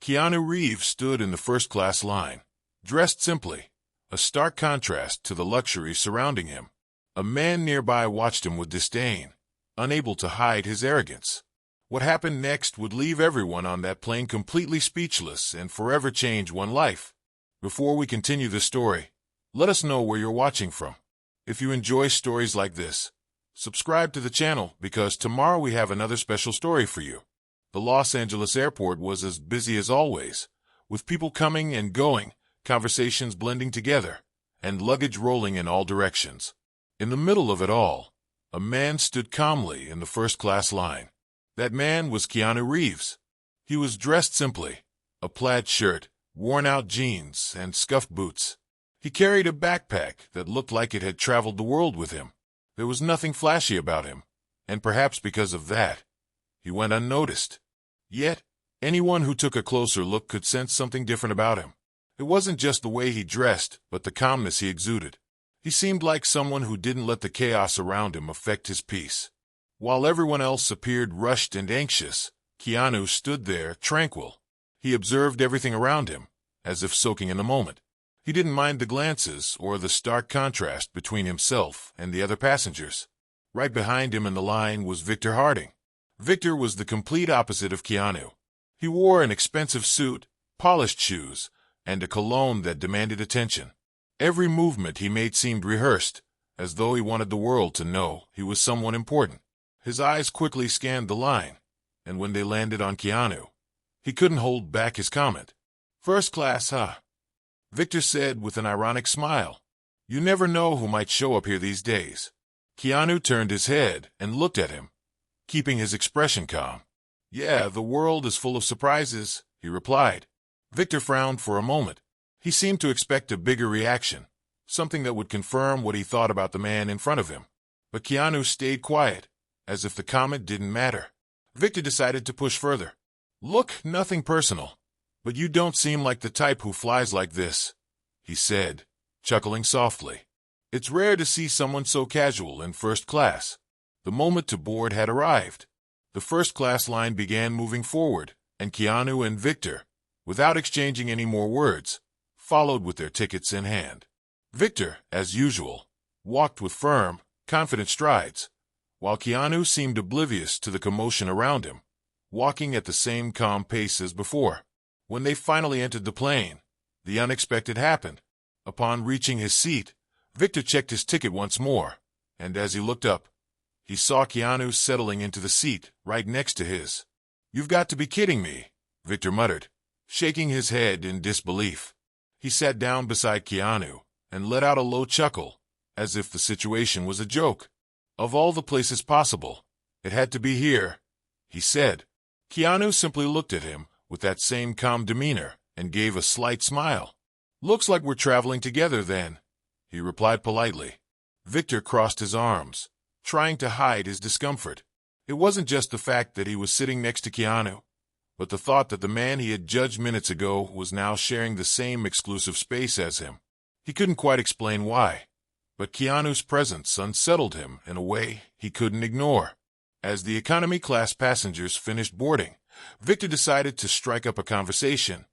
Keanu Reeves stood in the first-class line, dressed simply, a stark contrast to the luxury surrounding him. A man nearby watched him with disdain, unable to hide his arrogance. What happened next would leave everyone on that plane completely speechless and forever change one life. Before we continue the story, let us know where you're watching from. If you enjoy stories like this, subscribe to the channel because tomorrow we have another special story for you. The Los Angeles airport was as busy as always, with people coming and going, conversations blending together, and luggage rolling in all directions. In the middle of it all, a man stood calmly in the first-class line. That man was Keanu Reeves. He was dressed simply, a plaid shirt, worn-out jeans, and scuffed boots. He carried a backpack that looked like it had traveled the world with him. There was nothing flashy about him, and perhaps because of that, he went unnoticed. Yet, anyone who took a closer look could sense something different about him. It wasn't just the way he dressed, but the calmness he exuded. He seemed like someone who didn't let the chaos around him affect his peace. While everyone else appeared rushed and anxious, Keanu stood there, tranquil. He observed everything around him, as if soaking in the moment. He didn't mind the glances or the stark contrast between himself and the other passengers. Right behind him in the line was Victor Harding. Victor was the complete opposite of Keanu. He wore an expensive suit, polished shoes, and a cologne that demanded attention. Every movement he made seemed rehearsed, as though he wanted the world to know he was someone important. His eyes quickly scanned the line, and when they landed on Keanu, he couldn't hold back his comment. "First class, huh?" Victor said with an ironic smile. "You never know who might show up here these days." Keanu turned his head and looked at him, keeping his expression calm. "Yeah, the world is full of surprises," he replied. Victor frowned for a moment. He seemed to expect a bigger reaction, something that would confirm what he thought about the man in front of him. But Keanu stayed quiet, as if the comment didn't matter. Victor decided to push further. "Look, nothing personal, but you don't seem like the type who flies like this," he said, chuckling softly. "It's rare to see someone so casual in first class." The moment to board had arrived. The first-class line began moving forward, and Keanu and Victor, without exchanging any more words, followed with their tickets in hand. Victor, as usual, walked with firm, confident strides, while Keanu seemed oblivious to the commotion around him, walking at the same calm pace as before. When they finally entered the plane, the unexpected happened. Upon reaching his seat, Victor checked his ticket once more, and as he looked up, he saw Keanu settling into the seat right next to his. "You've got to be kidding me," Victor muttered, shaking his head in disbelief. He sat down beside Keanu and let out a low chuckle, as if the situation was a joke. "Of all the places possible, it had to be here," he said. Keanu simply looked at him with that same calm demeanor and gave a slight smile. "Looks like we're traveling together then," he replied politely. Victor crossed his arms, trying to hide his discomfort. It wasn't just the fact that he was sitting next to Keanu, but the thought that the man he had judged minutes ago was now sharing the same exclusive space as him. He couldn't quite explain why, but Keanu's presence unsettled him in a way he couldn't ignore. As the economy class passengers finished boarding, Victor decided to strike up a conversation,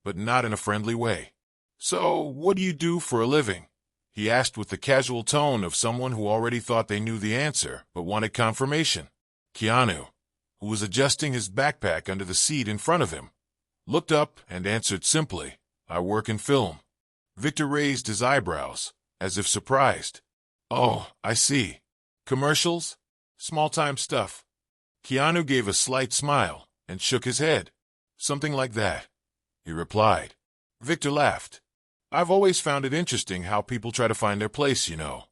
but not in a friendly way. "So, what do you do for a living?" he asked with the casual tone of someone who already thought they knew the answer but wanted confirmation. Keanu, who was adjusting his backpack under the seat in front of him, looked up and answered simply, "I work in film." Victor raised his eyebrows, as if surprised. "Oh, I see. Commercials? Small-time stuff." Keanu gave a slight smile and shook his head. "Something like that," he replied. Victor laughed. "I've always found it interesting how people try to find their place, you know.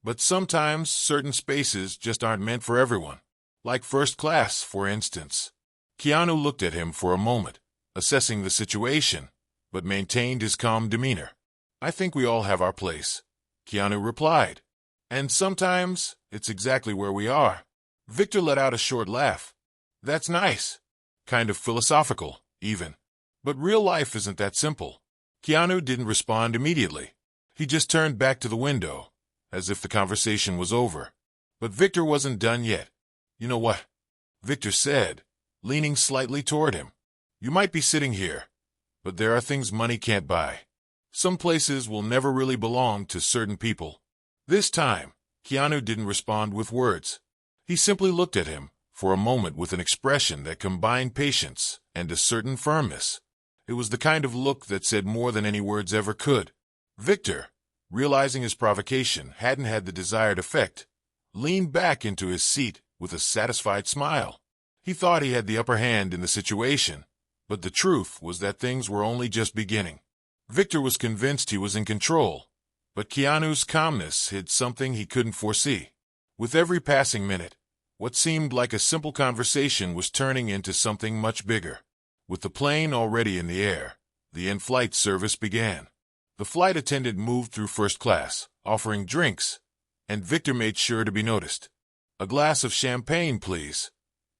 But sometimes certain spaces just aren't meant for everyone. Like first class, for instance." Keanu looked at him for a moment, assessing the situation, but maintained his calm demeanor. "I think we all have our place," Keanu replied. "And sometimes it's exactly where we are." Victor let out a short laugh. "That's nice. Kind of philosophical, even. But real life isn't that simple." Keanu didn't respond immediately. He just turned back to the window, as if the conversation was over. But Victor wasn't done yet. "You know what?" Victor said, leaning slightly toward him. You might be sitting here, but there are things money can't buy. Some places will never really belong to certain people. This time, Keanu didn't respond with words. He simply looked at him for a moment with an expression that combined patience and a certain firmness. It was the kind of look that said more than any words ever could. Victor, realizing his provocation hadn't had the desired effect, leaned back into his seat with a satisfied smile. He thought he had the upper hand in the situation, but the truth was that things were only just beginning. Victor was convinced he was in control, but Keanu's calmness hid something he couldn't foresee. With every passing minute, what seemed like a simple conversation was turning into something much bigger. With the plane already in the air, the in-flight service began. The flight attendant moved through first class, offering drinks, and Victor made sure to be noticed. "A glass of champagne, please,"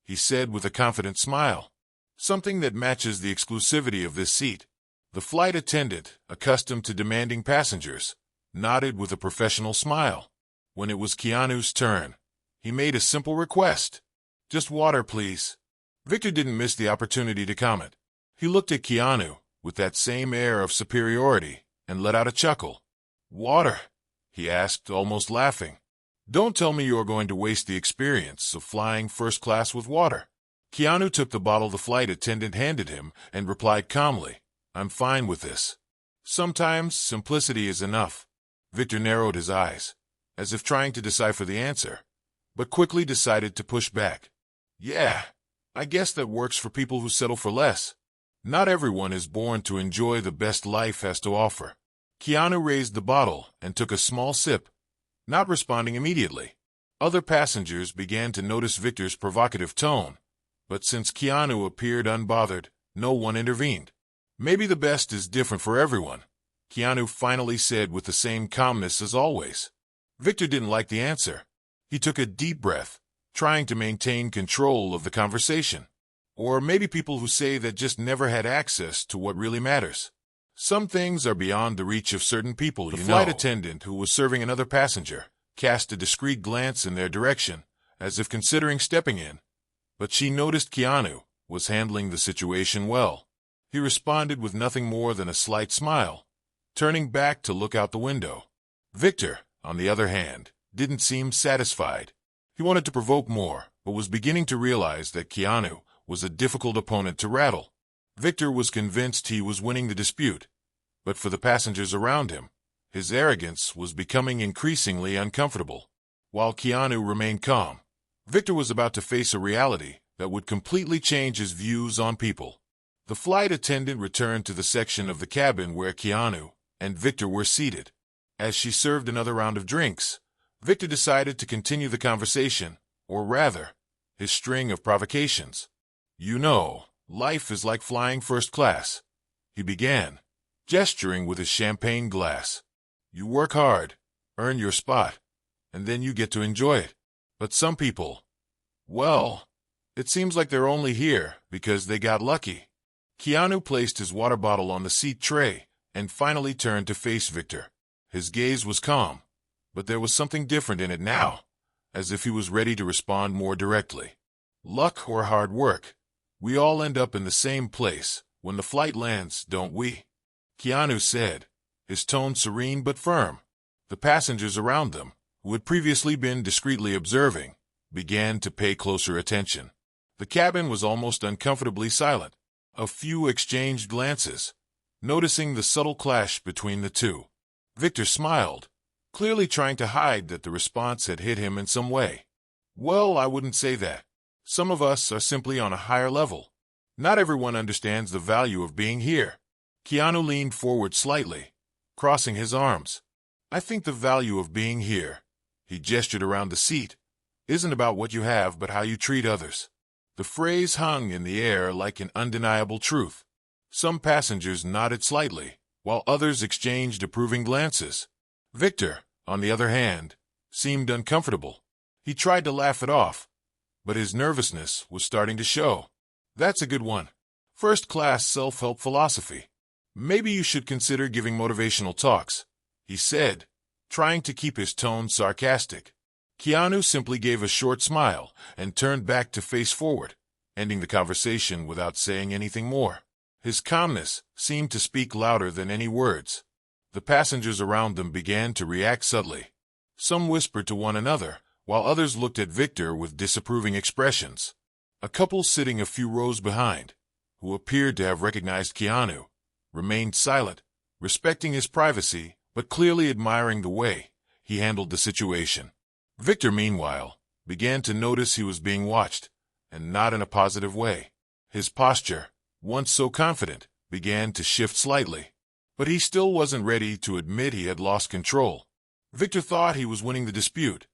he said with a confident smile. "Something that matches the exclusivity of this seat." The flight attendant, accustomed to demanding passengers, nodded with a professional smile. When it was Keanu's turn, he made a simple request. "Just water, please." Victor didn't miss the opportunity to comment. He looked at Keanu with that same air of superiority and let out a chuckle. "Water?" he asked, almost laughing. "Don't tell me you're going to waste the experience of flying first class with water." Keanu took the bottle the flight attendant handed him and replied calmly, "I'm fine with this." Sometimes simplicity is enough. Victor narrowed his eyes, as if trying to decipher the answer, but quickly decided to push back. "Yeah, I guess that works for people who settle for less. Not everyone is born to enjoy the best life has to offer." Keanu raised the bottle and took a small sip, not responding immediately. Other passengers began to notice Victor's provocative tone, but since Keanu appeared unbothered, no one intervened. "Maybe the best is different for everyone," Keanu finally said with the same calmness as always. Victor didn't like the answer. He took a deep breath, trying to maintain control of the conversation. Or maybe people who say that just never had access to what really matters. Some things are beyond the reach of certain people, you know. The flight attendant, who was serving another passenger, cast a discreet glance in their direction, as if considering stepping in. But she noticed Keanu was handling the situation well. He responded with nothing more than a slight smile, turning back to look out the window. Victor, on the other hand, didn't seem satisfied. He wanted to provoke more, but was beginning to realize that Keanu was a difficult opponent to rattle. Victor was convinced he was winning the dispute, but for the passengers around him, his arrogance was becoming increasingly uncomfortable. While Keanu remained calm, Victor was about to face a reality that would completely change his views on people. The flight attendant returned to the section of the cabin where Keanu and Victor were seated. As she served another round of drinks, Victor decided to continue the conversation, or rather, his string of provocations. "You know, life is like flying first class," he began, gesturing with his champagne glass. "You work hard, earn your spot, and then you get to enjoy it. But some people, well, it seems like they're only here because they got lucky." Keanu placed his water bottle on the seat tray and finally turned to face Victor. His gaze was calm, but there was something different in it now, as if he was ready to respond more directly. "Luck or hard work, we all end up in the same place when the flight lands, don't we?" Keanu said, his tone serene but firm. The passengers around them, who had previously been discreetly observing, began to pay closer attention. The cabin was almost uncomfortably silent. A few exchanged glances, noticing the subtle clash between the two. Victor smiled, clearly trying to hide that the response had hit him in some way. "Well, I wouldn't say that. Some of us are simply on a higher level. Not everyone understands the value of being here." Keanu leaned forward slightly, crossing his arms. "I think the value of being here," he gestured around the seat, "isn't about what you have but how you treat others." The phrase hung in the air like an undeniable truth. Some passengers nodded slightly, while others exchanged approving glances. Victor, on the other hand, seemed uncomfortable. He tried to laugh it off, but his nervousness was starting to show. "That's a good one. First-class self-help philosophy. Maybe you should consider giving motivational talks," he said, trying to keep his tone sarcastic. Keanu simply gave a short smile and turned back to face forward, ending the conversation without saying anything more. His calmness seemed to speak louder than any words. The passengers around them began to react subtly. Some whispered to one another, while others looked at Victor with disapproving expressions. A couple sitting a few rows behind, who appeared to have recognized Keanu, remained silent, respecting his privacy, but clearly admiring the way he handled the situation. Victor, meanwhile, began to notice he was being watched, and not in a positive way. His posture, once so confident, began to shift slightly. But he still wasn't ready to admit he had lost control. Victor thought he was winning the dispute,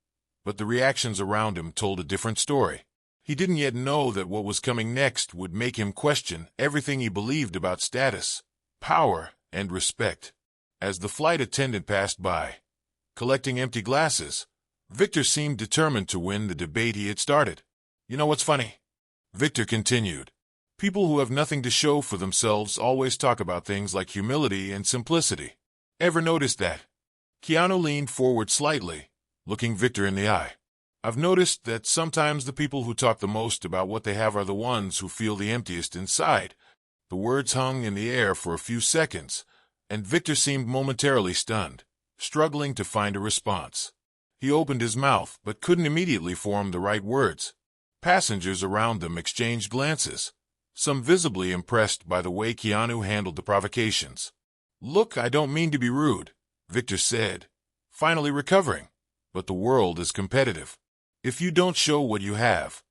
but the reactions around him told a different story. He didn't yet know that what was coming next would make him question everything he believed about status, power, and respect. As the flight attendant passed by, collecting empty glasses, Victor seemed determined to win the debate he had started. "You know what's funny?" Victor continued. "People who have nothing to show for themselves always talk about things like humility and simplicity. Ever noticed that?" Keanu leaned forward slightly, looking Victor in the eye. "I've noticed that sometimes the people who talk the most about what they have are the ones who feel the emptiest inside." The words hung in the air for a few seconds, and Victor seemed momentarily stunned, struggling to find a response. He opened his mouth but couldn't immediately form the right words. Passengers around them exchanged glances, some visibly impressed by the way Keanu handled the provocations. "Look, I don't mean to be rude," Victor said, finally recovering, "but the world is competitive. If you don't show what you have,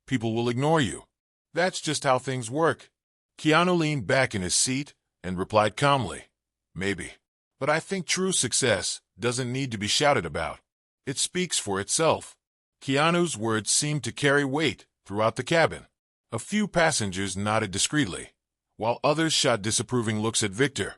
people will ignore you. That's just how things work." Keanu leaned back in his seat and replied calmly, "Maybe. But I think true success doesn't need to be shouted about. It speaks for itself." Keanu's words seemed to carry weight throughout the cabin. A few passengers nodded discreetly, while others shot disapproving looks at Victor,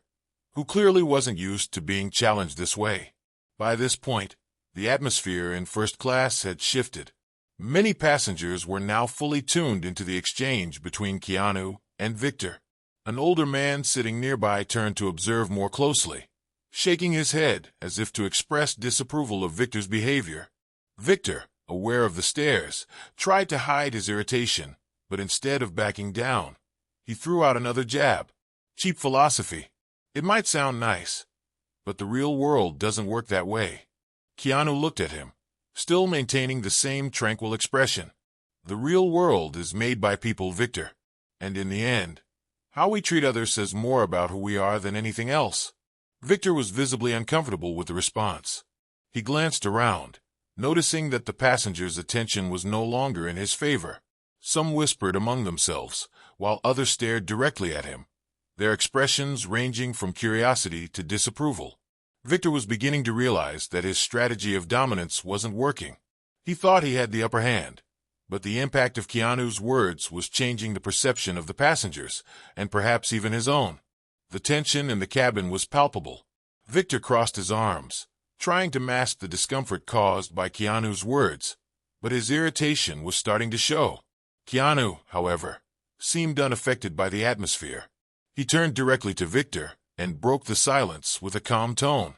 who clearly wasn't used to being challenged this way. By this point, the atmosphere in first class had shifted. Many passengers were now fully tuned into the exchange between Keanu and Victor. An older man sitting nearby turned to observe more closely, shaking his head as if to express disapproval of Victor's behavior. Victor, aware of the stares, tried to hide his irritation, but instead of backing down, he threw out another jab. "Cheap philosophy. It might sound nice, but the real world doesn't work that way." Keanu looked at him, still maintaining the same tranquil expression. "The real world is made by people, Victor, and in the end, how we treat others says more about who we are than anything else." Victor was visibly uncomfortable with the response. He glanced around, noticing that the passengers' attention was no longer in his favor. Some whispered among themselves, while others stared directly at him, their expressions ranging from curiosity to disapproval. Victor was beginning to realize that his strategy of dominance wasn't working. He thought he had the upper hand, but the impact of Keanu's words was changing the perception of the passengers, and perhaps even his own. The tension in the cabin was palpable. Victor crossed his arms, trying to mask the discomfort caused by Keanu's words, but his irritation was starting to show. Keanu, however, seemed unaffected by the atmosphere. He turned directly to Victor and broke the silence with a calm tone.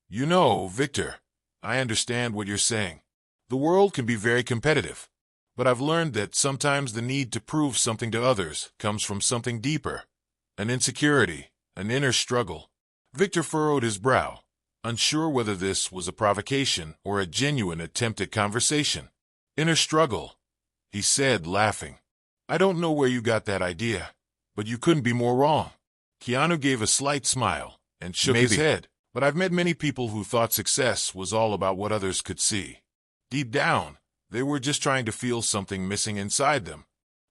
"You know, Victor, I understand what you're saying. The world can be very competitive, but I've learned that sometimes the need to prove something to others comes from something deeper, an insecurity, an inner struggle." Victor furrowed his brow, unsure whether this was a provocation or a genuine attempt at conversation. "Inner struggle," he said, laughing. "I don't know where you got that idea, but you couldn't be more wrong." Keanu gave a slight smile and shook his head. "But I've met many people who thought success was all about what others could see. Deep down, they were just trying to feel something missing inside them."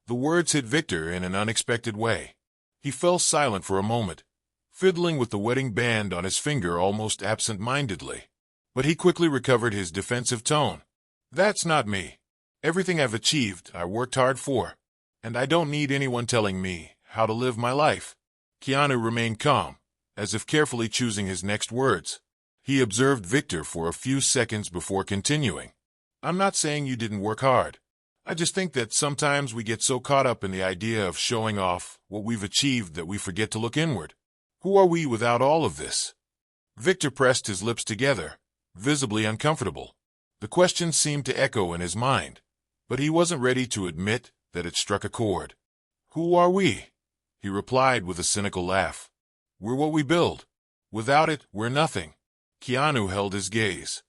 The words hit Victor in an unexpected way. He fell silent for a moment, fiddling with the wedding band on his finger almost absent-mindedly. But he quickly recovered his defensive tone. "That's not me. Everything I've achieved, I worked hard for, and I don't need anyone telling me how to live my life." Keanu remained calm, as if carefully choosing his next words. He observed Victor for a few seconds before continuing. "I'm not saying you didn't work hard. I just think that sometimes we get so caught up in the idea of showing off what we've achieved that we forget to look inward. Who are we without all of this?" Victor pressed his lips together, visibly uncomfortable. The question seemed to echo in his mind, but he wasn't ready to admit that it struck a chord. "Who are we?" he replied with a cynical laugh. "We're what we build. Without it, we're nothing." Keanu held his gaze,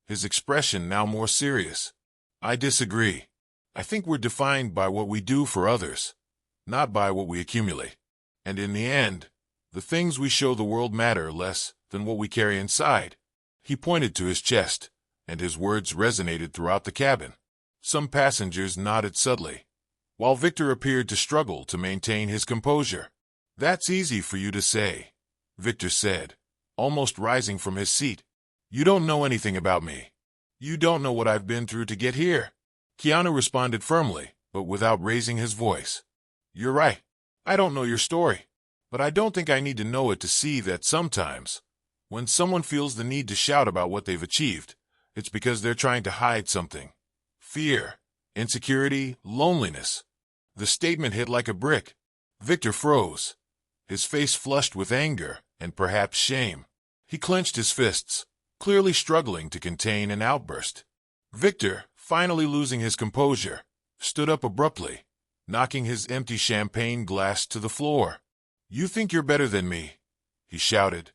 his expression now more serious. "I disagree. I think we're defined by what we do for others, not by what we accumulate. And in the end, the things we show the world matter less than what we carry inside." He pointed to his chest, and his words resonated throughout the cabin. Some passengers nodded subtly, while Victor appeared to struggle to maintain his composure. "That's easy for you to say," Victor said, almost rising from his seat. "You don't know anything about me. You don't know what I've been through to get here." Keanu responded firmly, but without raising his voice. "You're right. I don't know your story. But I don't think I need to know it to see that sometimes, when someone feels the need to shout about what they've achieved, it's because they're trying to hide something. Fear, insecurity, loneliness." The statement hit like a brick. Victor froze, his face flushed with anger and perhaps shame. He clenched his fists, clearly struggling to contain an outburst. Victor, finally losing his composure, stood up abruptly, knocking his empty champagne glass to the floor. "You think you're better than me," he shouted,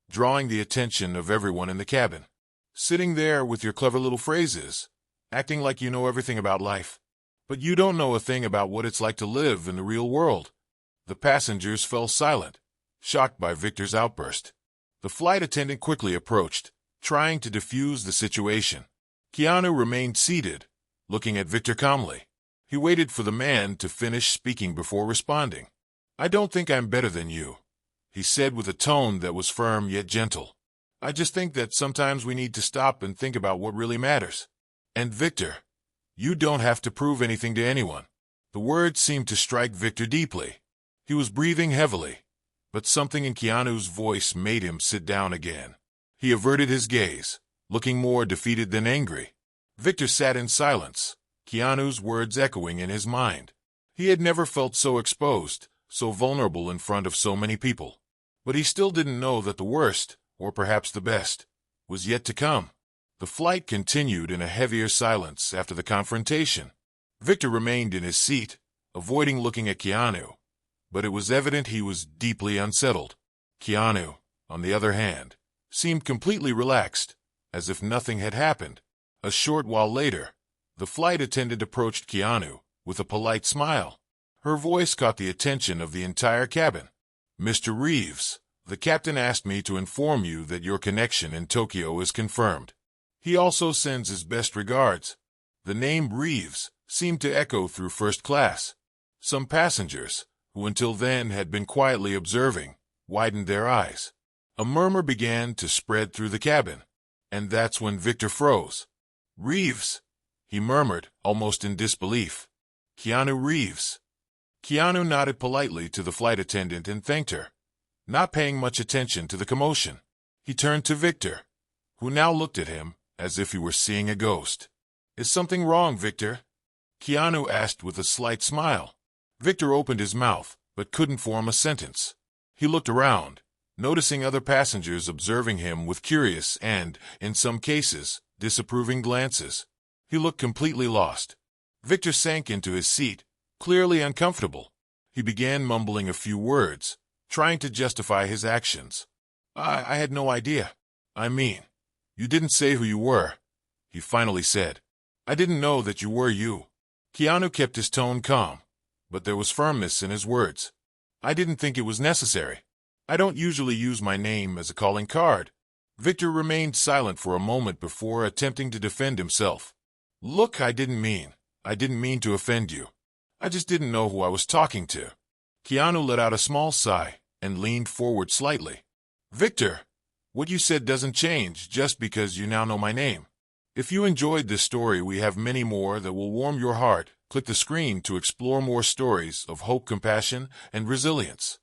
drawing the attention of everyone in the cabin. "Sitting there with your clever little phrases, acting like you know everything about life. But you don't know a thing about what it's like to live in the real world." The passengers fell silent, shocked by Victor's outburst. The flight attendant quickly approached, trying to defuse the situation. Keanu remained seated, looking at Victor calmly. He waited for the man to finish speaking before responding. "I don't think I'm better than you," he said with a tone that was firm yet gentle. "I just think that sometimes we need to stop and think about what really matters. And Victor, you don't have to prove anything to anyone." The words seemed to strike Victor deeply. He was breathing heavily, but something in Keanu's voice made him sit down again. He averted his gaze, looking more defeated than angry. Victor sat in silence, Keanu's words echoing in his mind. He had never felt so exposed, so vulnerable in front of so many people. But he still didn't know that the worst, or perhaps the best, was yet to come. The flight continued in a heavier silence after the confrontation. Victor remained in his seat, avoiding looking at Keanu, but it was evident he was deeply unsettled. Keanu, on the other hand, seemed completely relaxed, as if nothing had happened. A short while later, the flight attendant approached Keanu with a polite smile. Her voice caught the attention of the entire cabin. "Mr. Reeves, the captain asked me to inform you that your connection in Tokyo is confirmed. He also sends his best regards." The name Reeves seemed to echo through first class. Some passengers, who until then had been quietly observing, widened their eyes. A murmur began to spread through the cabin, and that's when Victor froze. "Reeves," he murmured, almost in disbelief. "Keanu Reeves." Keanu nodded politely to the flight attendant and thanked her, not paying much attention to the commotion. He turned to Victor, who now looked at him as if he were seeing a ghost. "Is something wrong, Victor?" Keanu asked with a slight smile. Victor opened his mouth, but couldn't form a sentence. He looked around, noticing other passengers observing him with curious and, in some cases, disapproving glances. He looked completely lost. Victor sank into his seat, clearly uncomfortable. He began mumbling a few words, trying to justify his actions. I had no idea. I mean, you didn't say who you were," he finally said. "I didn't know that you were you." Keanu kept his tone calm, but there was firmness in his words. "I didn't think it was necessary. I don't usually use my name as a calling card." Victor remained silent for a moment before attempting to defend himself. "Look, I didn't mean to offend you. I just didn't know who I was talking to." Keanu let out a small sigh and leaned forward slightly. "Victor, what you said doesn't change just because you now know my name. If you enjoyed this story, we have many more that will warm your heart. Click the screen to explore more stories of hope, compassion, and resilience.